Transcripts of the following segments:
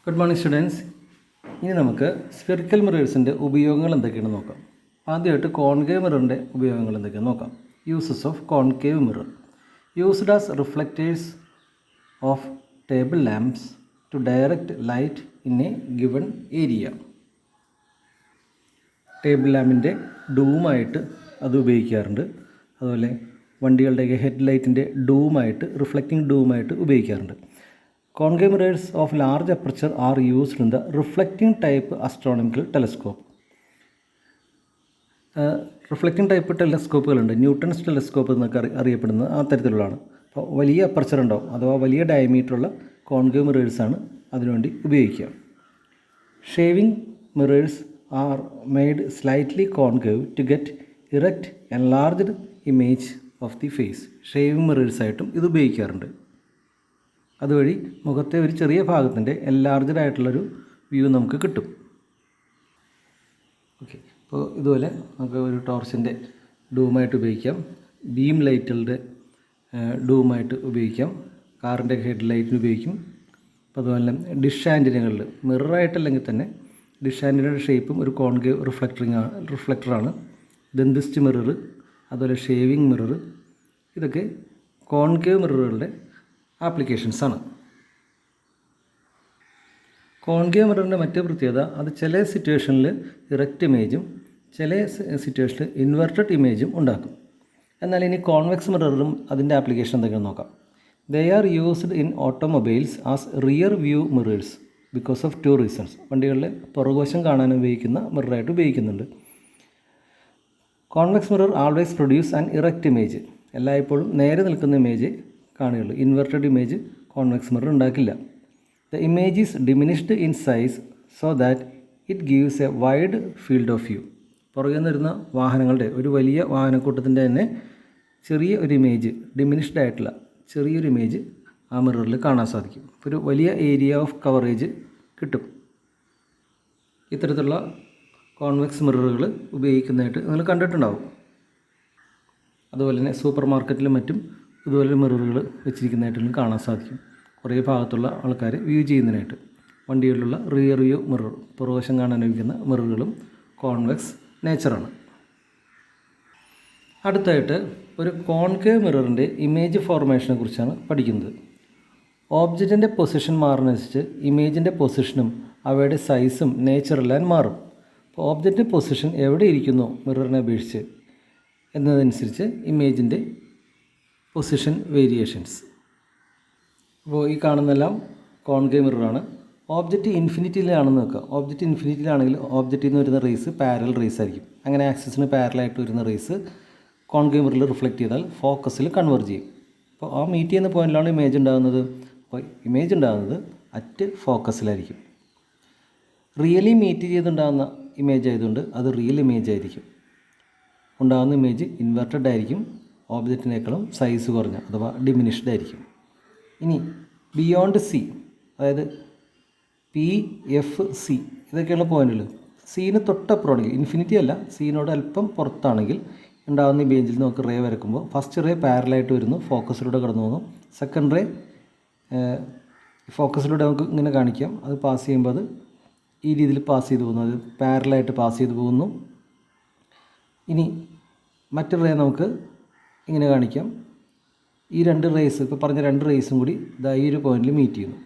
Good morning students. ഇനി നമുക്ക് spherical മിറേഴ്സിൻ്റെ ഉപയോഗങ്ങൾ എന്തൊക്കെയാണെന്ന് നോക്കാം. ആദ്യമായിട്ട് കോൺകേവ് മിററിൻ്റെ ഉപയോഗങ്ങൾ എന്തൊക്കെയാണെന്ന് നോക്കാം. Uses of concave mirror. Used as reflectors of table lamps to direct light in a given area. Table ലാമ്പിൻ്റെ ഡൂമായിട്ട് അത് ഉപയോഗിക്കാറുണ്ട്. അതുപോലെ വണ്ടികളുടെയൊക്കെ ഹെഡ് ലൈറ്റിൻ്റെ ഡൂമായിട്ട്, റിഫ്ലക്റ്റിംഗ് ഡൂമായിട്ട് ഉപയോഗിക്കാറുണ്ട്. Concave mirrors of large aperture are used in the reflecting type astronomical telescope. Reflecting type ടെലസ്കോപ്പുകളുണ്ട്. Newton's telescope എന്നൊക്കെ അറിയപ്പെടുന്നത് ആ തരത്തിലുള്ളതാണ്. അപ്പോൾ വലിയ അപ്പർച്ചർ ഉണ്ടാവും, അഥവാ വലിയ ഡയമീറ്ററുള്ള കോൺകേവ് മിറേഴ്സാണ് അതിനുവേണ്ടി ഉപയോഗിക്കുക. Shaving mirrors are made slightly concave to get erect enlarged image of the face. Shaving മിറേഴ്സായിട്ടും ഇത് ഉപയോഗിക്കാറുണ്ട്. അതുവഴി മുഖത്തെ ഒരു ചെറിയ ഭാഗത്തിൻ്റെ എൻലാർജ്ഡ് ആയിട്ടുള്ളൊരു വ്യൂ നമുക്ക് കിട്ടും. ഓക്കെ, അപ്പോൾ ഇതുപോലെ നമുക്ക് ഒരു ടോർച്ചിൻ്റെ ഡൂമായിട്ട് ഉപയോഗിക്കാം, ബീം ലൈറ്റുകളുടെ ഡൂമായിട്ട് ഉപയോഗിക്കാം, കാറിൻ്റെ ഹെഡ് ലൈറ്റിന് ഉപയോഗിക്കും. അപ്പോൾ അതുപോലെ തന്നെ ഡിഷ് ആൻറ്റിനകളിൽ മിററായിട്ടല്ലെങ്കിൽ തന്നെ ഡിഷ് ആൻറ്റിനയുടെ ഷേപ്പും ഒരു കോൺകേവ് റിഫ്ലക്ടറാണ്. ഡെന്റിസ്റ്റ് മിറർ, അതുപോലെ ഷേവിംഗ് മിറർ, ഇതൊക്കെ കോൺകേവ് മിററുകളുടെ ആപ്ലിക്കേഷൻസാണ്. കോൺകേവ് മിററിൻ്റെ മറ്റു പ്രത്യേകത, അത് ചില സിറ്റുവേഷനിൽ ഇറക്റ്റ് ഇമേജും ചില സിറ്റുവേഷനിൽ ഇൻവെർട്ടഡ് ഇമേജും ഉണ്ടാക്കും. എന്നാൽ ഇനി കോൺവെക്സ് മിററും അതിൻ്റെ ആപ്ലിക്കേഷൻ എന്തൊക്കെയാണെന്ന് നോക്കാം. They are used in automobiles as rear view mirrors because of two reasons. വണ്ടികളിലെ പുറകുവശം കാണാൻ ഉപയോഗിക്കുന്ന മിററായിട്ട് ഉപയോഗിക്കുന്നുണ്ട്. Convex mirror always produce an erect image. എല്ലായ്പ്പോഴും നേരെ നിൽക്കുന്ന ഇമേജ് കാണുകയുള്ളൂ. ഇൻവെർട്ടഡ് ഇമേജ് കോൺവെക്സ് മിറർ ഉണ്ടാക്കില്ല. The image is diminished in size so that it gives a wide field of view. പുറകെ നിന്നിരുന്ന വാഹനങ്ങളുടെ ഒരു വലിയ വാഹനക്കൂട്ടത്തിൻ്റെ തന്നെ ചെറിയ ഒരു ഇമേജ്, ഡിമിനിഷ്ഡ് ആയിട്ടുള്ള ചെറിയൊരു ഇമേജ് ആ മിററിൽ കാണാൻ സാധിക്കും. ഒരു വലിയ ഏരിയ ഓഫ് കവറേജ് കിട്ടും. ഇത്തരത്തിലുള്ള കോൺവെക്സ് മിററുകൾ ഉപയോഗിക്കുന്നതായിട്ട് നിങ്ങൾ കണ്ടിട്ടുണ്ടാവും. അതുപോലെ തന്നെ സൂപ്പർ മാർക്കറ്റിലും മറ്റും ഇതുപോലെ മിററുകൾ വെച്ചിരിക്കുന്നതായിട്ടും കാണാൻ സാധിക്കും. കുറേ ഭാഗത്തുള്ള ആൾക്കാർ വ്യൂ ചെയ്യുന്നതിനായിട്ട് വണ്ടികളിലുള്ള റിയർ വ്യൂ മിറർ, പുറവശം കാണാൻ ഉപയോഗിക്കുന്ന മിററുകളും കോൺവെക്സ് നേച്ചറാണ്. അടുത്തായിട്ട് ഒരു കോൺകേവ് മിററിൻ്റെ ഇമേജ് ഫോർമേഷനെ കുറിച്ചാണ് പഠിക്കുന്നത്. ഓബ്ജക്റ്റിൻ്റെ പൊസിഷൻ മാറുന്നതനുസരിച്ച് ഇമേജിൻ്റെ പൊസിഷനും അവയുടെ സൈസും നേച്ചറെല്ലാം മാറും. അപ്പോൾ ഓബ്ജക്റ്റിൻ്റെ പൊസിഷൻ എവിടെ ഇരിക്കുന്നു മിററിനെ അപേക്ഷിച്ച് എന്നതനുസരിച്ച് ഇമേജിൻ്റെ പൊസിഷൻ വേരിയേഷൻസ്. അപ്പോൾ ഈ കാണുന്നതെല്ലാം കോൺകേവ് മിററാണ്. ഓബ്ജക്റ്റ് ഇൻഫിനിറ്റിയിലാണെന്ന് വെക്കുക. ഓബ്ജക്റ്റ് ഇൻഫിനിറ്റിയിലാണെങ്കിൽ ഓബ്ജക്റ്റിൽ നിന്ന് വരുന്ന റേസ് പാരൽ റേസ് ആയിരിക്കും. അങ്ങനെ ആക്സിസിന് പാരലായിട്ട് വരുന്ന റേസ് കോൺകേവ് മിററിൽ റിഫ്ലക്റ്റ് ചെയ്താൽ ഫോക്കസിൽ കൺവേർജ് ചെയ്യും. അപ്പോൾ ആ മീറ്റ് ചെയ്യുന്ന പോയിന്റിലാണ് ഇമേജ് ഉണ്ടാകുന്നത്. അപ്പോൾ ഇമേജ് ഉണ്ടാകുന്നത് അറ്റ് ഫോക്കസിലായിരിക്കും. റിയലി മീറ്റ് ചെയ്തുണ്ടാകുന്ന ഇമേജ് ആയതുകൊണ്ട് അത് റിയൽ ഇമേജ് ആയിരിക്കും. ഉണ്ടാകുന്ന ഇമേജ് ഇൻവെർട്ടഡ് ആയിരിക്കും, ഓബ്ജക്റ്റിനേക്കാളും സൈസ് കുറഞ്ഞ അഥവാ ഡിമിനിഷ്ഡ് ആയിരിക്കും. ഇനി ബിയോണ്ട് സി, അതായത് PFC ഇതൊക്കെയുള്ള പോയിന്റുകൾ, സീന് തൊട്ടപ്പുറമാണെങ്കിൽ, ഇൻഫിനിറ്റി അല്ല, സീനോട് അല്പം പുറത്താണെങ്കിൽ ഉണ്ടാകുന്ന ഇമേജിൽ നമുക്ക് റേ വരക്കുമ്പോൾ ഫസ്റ്റ് റേ പാരലായിട്ട് വരുന്നു, ഫോക്കസിലൂടെ കടന്നു പോകുന്നു. സെക്കൻഡ് റേ ഫോക്കസിലൂടെ നമുക്ക് ഇങ്ങനെ കാണിക്കാം. അത് പാസ് ചെയ്യുമ്പോൾ അത് ഈ രീതിയിൽ പാസ് ചെയ്ത് പോകുന്നു, അത് പാരലായിട്ട് പാസ് ചെയ്ത് പോകുന്നു. ഇനി മറ്റൊരു റേ നമുക്ക് ഇങ്ങനെ കാണിക്കാം. ഈ രണ്ട് റേസ്, ഇപ്പോൾ പറഞ്ഞ രണ്ട് റേസും കൂടി ഈ ഒരു പോയിന്റിൽ മീറ്റ് ചെയ്യുന്നു.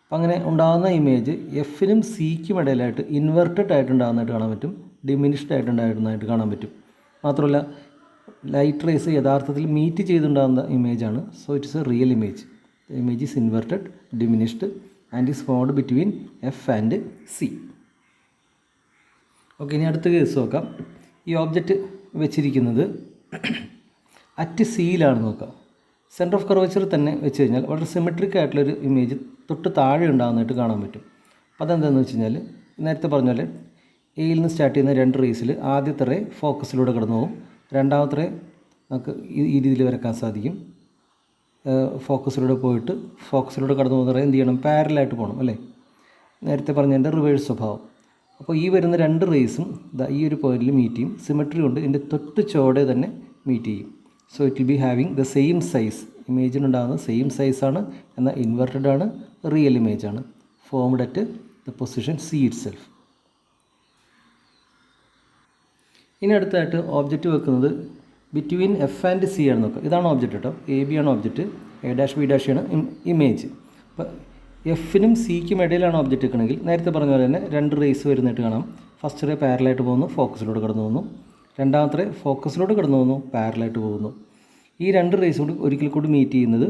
അപ്പം അങ്ങനെ ഉണ്ടാകുന്ന ഇമേജ് എഫിനും സിക്കും ഇടയിലായിട്ട് ഇൻവെർട്ടഡ് ആയിട്ടുണ്ടാകുന്നതായിട്ട് കാണാൻ പറ്റും, ഡിമിനിഷ്ഡ് ആയിട്ടുണ്ടായിരുന്നതായിട്ട് കാണാൻ പറ്റും. മാത്രമല്ല ലൈറ്റ് റേസ് യഥാർത്ഥത്തിൽ മീറ്റ് ചെയ്തുണ്ടാകുന്ന ഇമേജാണ്. So it's a real image. The image is inverted, diminished and is formed between F and C. Okay, ഇനി അടുത്ത കേസ് നോക്കാം. ഈ ഓബ്ജക്റ്റ് വെച്ചിരിക്കുന്നത് അറ്റ് സിയിലാണെന്ന് നോക്കാം. സെൻറ്റർ ഓഫ് കർവേച്ചർ തന്നെ വെച്ച് കഴിഞ്ഞാൽ വളരെ സിമെട്രിക് ആയിട്ടുള്ളൊരു ഇമേജ് തൊട്ട് താഴെ ഉണ്ടാകുന്നതായിട്ട് കാണാൻ പറ്റും. അപ്പോൾ അതെന്താണെന്ന് വെച്ച് കഴിഞ്ഞാൽ നേരത്തെ പറഞ്ഞ പോലെ എയിൽ നിന്ന് സ്റ്റാർട്ട് ചെയ്യുന്ന രണ്ട് റേസിൽ ആദ്യത്തെ റേ ഫോക്കസിലൂടെ കടന്നു പോകും, രണ്ടാമത്തെ റേ നമുക്ക് ഈ രീതിയിൽ വരക്കാൻ സാധിക്കും. ഫോക്കസിലൂടെ പോയിട്ട് ഫോക്കസിലൂടെ കടന്നു പോകുന്ന റേ എന്ത് ചെയ്യണം, പാരലായിട്ട് പോകണം അല്ലേ, നേരത്തെ പറഞ്ഞതിൻ്റെ റിവേഴ്സ് സ്വഭാവം. അപ്പോൾ ഈ വരുന്ന രണ്ട് റേസും ഈ ഒരു പോയിന്റിൽ മീറ്റ് ചെയ്യും. സിമെട്രി കൊണ്ട് ഇതിൻ്റെ തൊട്ട് ചോടെ തന്നെ മീറ്റ് ചെയ്യും. So it will be having the same size. ഇമേജിനുണ്ടാകുന്ന സെയിം സൈസാണ്, എന്നാൽ ഇൻവെർട്ടഡ് ആണ്, റിയൽ ഇമേജാണ്. Formed at the position C itself. ഇനി അടുത്തായിട്ട് ഓബ്ജക്റ്റ് വെക്കുന്നത് ബിറ്റ്വീൻ എഫ് ആൻഡ് സി ആണ് നോക്കുക. ഇതാണ് ഓബ്ജക്റ്റ് കേട്ടോ, എ ബി ആണ് object, A dash B dash ആണ് ഇമേജ്. അപ്പോൾ എഫിനും സിക്കും ഇടയിലാണ് ഓബ്ജക്റ്റ് വെക്കണമെങ്കിൽ നേരത്തെ പറഞ്ഞ പോലെ തന്നെ 2 റേസ് വരുന്നതായിട്ട് കാണാം. ഫസ്റ്റ് റേ പാരലായിട്ട് പോകുന്നു, ഫോക്കസിലോട്ട് കടന്നു പോകുന്നു. രണ്ടാമത്തെ റേ ഫോക്കസിലോട്ട് കടന്നു പോകുന്നു, പാരലായിട്ട് പോകുന്നു. ഈ 2 റേസ് കൊണ്ട് ഒരിക്കൽ കൂടി മീറ്റ് ചെയ്യുന്നത്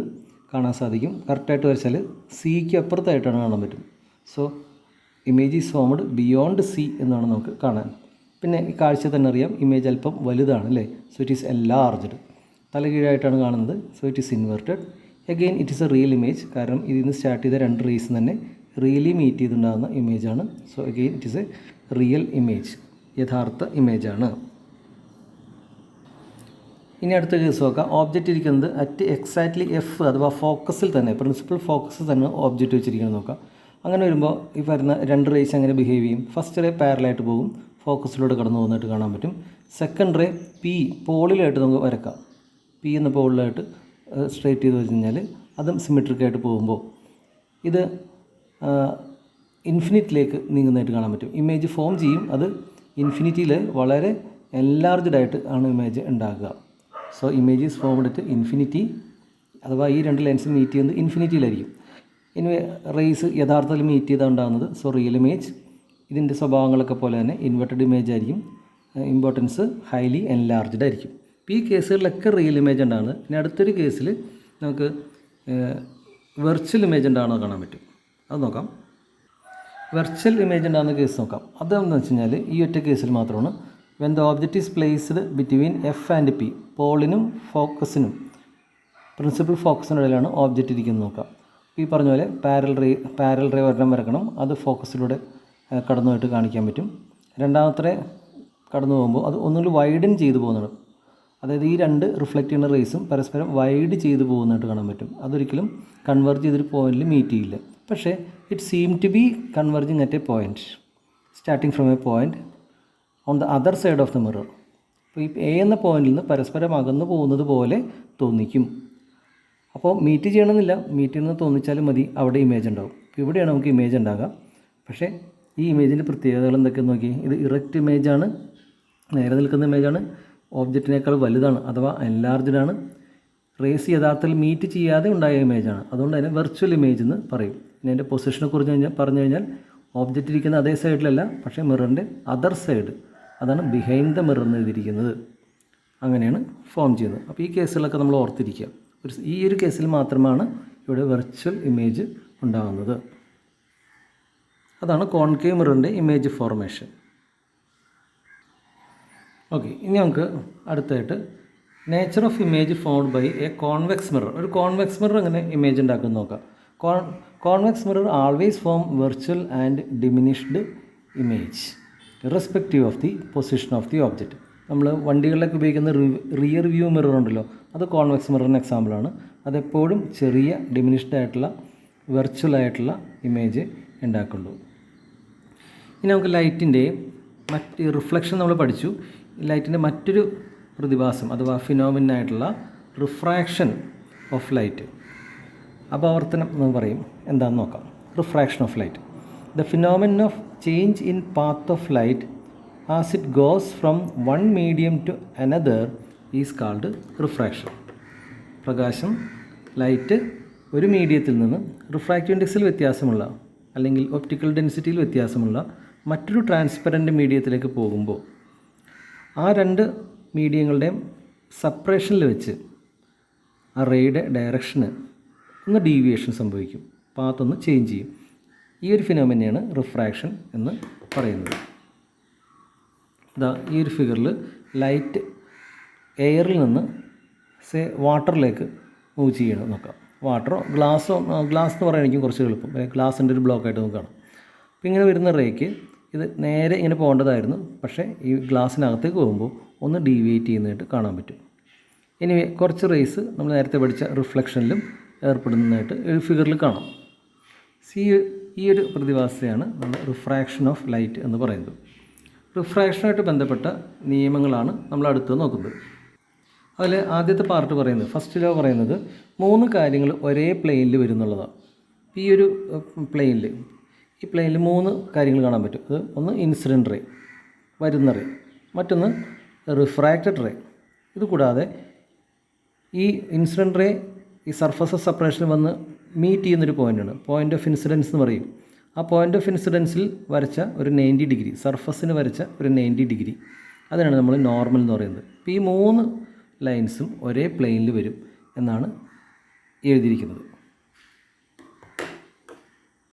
കാണാൻ സാധിക്കും. കറക്റ്റായിട്ട് വരച്ചാൽ സിക്ക് അപ്പുറത്തായിട്ടാണ് കാണാൻ പറ്റും. So image is formed beyond C എന്നാണ് നമുക്ക് കാണാൻ. പിന്നെ ഈ കാഴ്ച തന്നെ അറിയാം, ഇമേജ് അല്പം വലുതാണ് അല്ലേ. So it is enlarged. തലകീഴായിട്ടാണ് കാണുന്നത്. So it is inverted. Again it is a real image, കാരണം ഇതിൽ നിന്ന് സ്റ്റാർട്ട് ചെയ്ത 2 റേസ് തന്നെ റിയലി മീറ്റ് ചെയ്തിട്ടുണ്ടാകുന്ന ഇമേജാണ്. So again it is a real image, യഥാർത്ഥ ഇമേജാണ്. ഇനി അടുത്ത കേസ് നോക്കാം. ഓബ്ജക്റ്റ് ഇരിക്കുന്നത് അറ്റ് എക്സാക്ട്ലി എഫ് അഥവാ ഫോക്കസിൽ തന്നെ, പ്രിൻസിപ്പൽ ഫോക്കസിൽ തന്നെ ഓബ്ജക്റ്റ് വെച്ചിരിക്കുന്നത് നോക്കാം. അങ്ങനെ വരുമ്പോൾ ഈ വരുന്ന 2 റേസ് എങ്ങനെ ബിഹേവ് ചെയ്യും? ഫസ്റ്റ് റേ പാരലായിട്ട് പോകും, ഫോക്കസിലൂടെ കടന്നു പോകുന്നതായിട്ട് കാണാൻ പറ്റും. സെക്കൻഡ് റേ പി പോളിലായിട്ട് നമുക്ക് വരക്കാം. പി എന്ന പോളിലായിട്ട് സ്ട്രേറ്റ് ചെയ്ത് വെച്ച് കഴിഞ്ഞാൽ അതും സിമെട്രിക്കായിട്ട് പോകുമ്പോൾ ഇത് ഇൻഫിനിറ്റിലേക്ക് നീങ്ങുന്നതായിട്ട് കാണാൻ പറ്റും. ഇമേജ് ഫോം ചെയ്യും, അത് ഇൻഫിനിറ്റിയിൽ വളരെ എൻലാർജ്ഡ് ആയിട്ട് ആണ് ഇമേജ് ഉണ്ടാകുക. So image is formed at infinity, അഥവാ ഈ 2 ലൈൻസ് മീറ്റ് ചെയ്യുന്നത് ഇൻഫിനിറ്റിയിലായിരിക്കും. ഇനി റേസ് യഥാർത്ഥത്തിൽ മീറ്റ് ചെയ്താൽ ഉണ്ടാകുന്നത് സോ റിയൽ ഇമേജ്. ഇതിൻ്റെ സ്വഭാവങ്ങളൊക്കെ പോലെ തന്നെ ഇൻവെർട്ടഡ് ഇമേജ് ആയിരിക്കും, ഇമ്പോർട്ടൻസ് ഹൈലി എൻലാർജ്ഡ് ആയിരിക്കും. ഇപ്പോൾ ഈ കേസുകളിലൊക്കെ റിയൽ ഇമേജ് ഉണ്ടാകുന്നത്. ഇനി അടുത്തൊരു കേസിൽ നമുക്ക് വെർച്വൽ ഇമേജ് ഉണ്ടാകുന്നത് കാണാൻ പറ്റും. അത് നോക്കാം. വെർച്വൽ ഇമേജ് ഉണ്ടാകുന്ന കേസ് നോക്കാം. അതെന്ന് വെച്ച് കഴിഞ്ഞാൽ ഈ ഒറ്റ കേസിൽ മാത്രമാണ്. When the object is placed between F and P, പോളിനും ഫോക്കസിനും പ്രിൻസിപ്പൽ ഫോക്കസിനും ഇടയിലാണ് ഓബ്ജക്റ്റ് ഇരിക്കുന്നത് നോക്കാം. ഈ പറഞ്ഞ പോലെ പാരൽ റേ ഒരെണ്ണം വരക്കണം, അത് ഫോക്കസിലൂടെ കടന്നു പോയിട്ട് കാണിക്കാൻ പറ്റും. രണ്ടാമത്തെ കടന്നു പോകുമ്പോൾ അത് ഒന്നുകൂടി വൈഡൻ ചെയ്തു പോകുന്നുണ്ട്. അതായത് ഈ 2 റിഫ്ലക്റ്റ് ചെയ്യുന്ന റേസും പരസ്പരം വൈഡ് ചെയ്തു പോകുന്നതായിട്ട് കാണാൻ പറ്റും. അതൊരിക്കലും കൺവെർജ് ചെയ്തൊരു പോയിന്റിൽ മീറ്റ് ചെയ്യില്ല. പക്ഷേ it seem to be converging at a point starting from a point on the other side of the mirror. അപ്പോൾ ഈ എ എന്ന പോയിന്റിൽ നിന്ന് പരസ്പരം അകന്നു പോകുന്നത് പോലെ തോന്നിക്കും. അപ്പോൾ മീറ്റ് ചെയ്യണമെന്നില്ല, മീറ്റ് ചെയ്യണമെന്ന് തോന്നിച്ചാലും മതി, അവിടെ ഇമേജ് ഉണ്ടാവും. അപ്പോൾ ഇവിടെയാണ് നമുക്ക് ഇമേജ് ഉണ്ടാകുക. പക്ഷേ ഈ ഇമേജിൻ്റെ പ്രത്യേകതകൾ എന്തൊക്കെയെന്ന് നോക്കി. ഇത് ഇറക്റ്റ് ഇമേജാണ്, നേരെ നിൽക്കുന്ന ഇമേജാണ്, ഓബ്ജക്റ്റിനേക്കാൾ വലുതാണ് അഥവാ എൻലാർജ്ഡ് ആണ്, റേസ് യഥാർത്ഥത്തിൽ മീറ്റ് ചെയ്യാതെ ഉണ്ടായ ഇമേജാണ്. അതുകൊണ്ട് തന്നെ വെർച്വൽ ഇമേജ് എന്ന് പറയും. ഇനി അതിൻ്റെ പൊസിഷനെ കുറിച്ച് പറഞ്ഞു കഴിഞ്ഞാൽ ഓബ്ജക്റ്റ് ഇരിക്കുന്ന അതേ സൈഡിലല്ല, പക്ഷേ മിററിൻ്റെ അതർ സൈഡ്, അതാണ് ബിഹൈൻഡ് ദ മിറർ എന്ന് എഴുതിയിരിക്കുന്നത്. അങ്ങനെയാണ് ഫോം ചെയ്യുന്നത്. അപ്പോൾ ഈ കേസുകളൊക്കെ നമ്മൾ ഓർത്തിരിക്കുക. ഈ ഒരു കേസിൽ മാത്രമാണ് ഇവിടെ വെർച്വൽ ഇമേജ് ഉണ്ടാകുന്നത്. അതാണ് കോൺകേവ് മിററിൻ്റെ ഇമേജ് ഫോർമേഷൻ. ഓക്കെ, ഇനി നമുക്ക് അടുത്തായിട്ട് nature of image formed by a convex mirror. ഒരു കോൺവെക്സ് മിറർ എങ്ങനെ ഇമേജ് ഉണ്ടാക്കുമെന്ന് നോക്കാം. Convex mirror always form virtual and diminished image irrespective of the position of the object. നമ്മൾ വണ്ടികളിലൊക്കെ ഉപയോഗിക്കുന്ന റിയർ വ്യൂ മിറർ ഉണ്ടല്ലോ, അത് കോൺവെക്സ് മിററിന് എക്സാമ്പിളാണ്. അതെപ്പോഴും ചെറിയ ഡിമിനിഷ്ഡ് ആയിട്ടുള്ള വെർച്വൽ ആയിട്ടുള്ള ഇമേജ് ഉണ്ടാക്കുള്ളൂ. ഇനി നമുക്ക് ലൈറ്റിൻ്റെയും മറ്റ് റിഫ്ലക്ഷൻ നമ്മൾ പഠിച്ചു. ലൈറ്റിൻ്റെ മറ്റൊരു പ്രതിഭാസം അഥവാ ഫിനോമിനായിട്ടുള്ള റിഫ്രാക്ഷൻ ഓഫ് ലൈറ്റ്, അപവർത്തനം എന്ന് പറയും. എന്താണെന്ന് നോക്കാം. Refraction of light, the phenomenon of change in path of light as it goes from one medium to another is called refraction. പ്രകാശം, ലൈറ്റ് ഒരു മീഡിയത്തിൽ നിന്ന് റിഫ്രാക്റ്റീവ് ഇൻഡെക്സിൽ വ്യത്യാസമുള്ള അല്ലെങ്കിൽ ഒപ്റ്റിക്കൽ ഡെൻസിറ്റിയിൽ വ്യത്യാസമുള്ള മറ്റൊരു ട്രാൻസ്പെറൻറ്റ് മീഡിയത്തിലേക്ക് പോകുമ്പോൾ ആ 2 മീഡിയങ്ങളുടെയും സെപ്പറേഷനിൽ വെച്ച് ആ റേയുടെ ഡയറക്ഷന് ഒന്ന് ഡീവിയേഷൻ സംഭവിക്കും, പാത്തൊന്ന് ചേഞ്ച് ചെയ്യും. ഈ ഒരു ഫിനോമിനയാണ് റിഫ്രാക്ഷൻ എന്ന് പറയുന്നത്. ഈ ഒരു ഫിഗറിൽ ലൈറ്റ് എയറിൽ നിന്ന് വാട്ടറിലേക്ക് മൂവ് ചെയ്യണം നോക്കാം. വാട്ടറോ ഗ്ലാസ് എന്ന് പറയുകയാണെങ്കിൽ കുറച്ച് എളുപ്പം, ഗ്ലാസിൻ്റെ ഒരു ബ്ലോക്കായിട്ട് നമുക്ക് കാണാം. അപ്പോൾ ഇങ്ങനെ വരുന്ന റേക്ക് ഇത് നേരെ ഇങ്ങനെ പോകേണ്ടതായിരുന്നു, പക്ഷേ ഈ ഗ്ലാസ്സിനകത്തേക്ക് പോകുമ്പോൾ ഒന്ന് ഡീവിയേറ്റ് ചെയ്യുന്നതായിട്ട് കാണാൻ പറ്റും. ഇനി കുറച്ച് റേസ് നമ്മൾ നേരത്തെ പഠിച്ച റിഫ്ലക്ഷനിലും ഏർപ്പെടുന്നതായിട്ട് ഒരു ഫിഗറിൽ കാണാം. ഈ ഒരു പ്രതിഭാസത്തെയാണ് നമ്മൾ റിഫ്രാക്ഷൻ ഓഫ് ലൈറ്റ് എന്ന് പറയുന്നത്. റിഫ്രാക്ഷനുമായിട്ട് ബന്ധപ്പെട്ട നിയമങ്ങളാണ് നമ്മൾ അടുത്ത് നോക്കുന്നത്. അതിൽ ആദ്യത്തെ പാർട്ട് പറയുന്നത്, ഫസ്റ്റ് ലോ പറയുന്നത് 3 കാര്യങ്ങൾ ഒരേ പ്ലെയിനിൽ വരുന്നുള്ളതാണ്. ഈ ഒരു പ്ലെയിനിൽ ഈ പ്ലെയിനിൽ 3 കാര്യങ്ങൾ കാണാൻ പറ്റും. അത് ഒന്ന് ഇൻസിഡൻറ്റ് റേ, വരുന്ന റേ, മറ്റൊന്ന് റിഫ്രാക്റ്റഡ് റേ. ഇത് കൂടാതെ ഈ ഇൻസിഡൻറ്റ് റേ ഈ സർഫസ് ഓഫ് സെപ്പറേഷനിൽ വന്ന് മീറ്റ് ചെയ്യുന്നൊരു പോയിൻ്റാണ്, പോയിൻ്റ് ഓഫ് ഇൻസിഡൻസ് എന്ന് പറയും. ആ പോയിൻ്റ് ഓഫ് ഇൻസിഡൻസിൽ വരച്ച ഒരു 90 ഡിഗ്രി, സർഫസിന് വരച്ച ഒരു 90 ഡിഗ്രി, അതിനാണ് നമ്മൾ നോർമൽ എന്ന് പറയുന്നത്. അപ്പോൾ ഈ 3 ലൈൻസും ഒരേ പ്ലെയിനിൽ വരും എന്നാണ് എഴുതിയിരിക്കുന്നത്.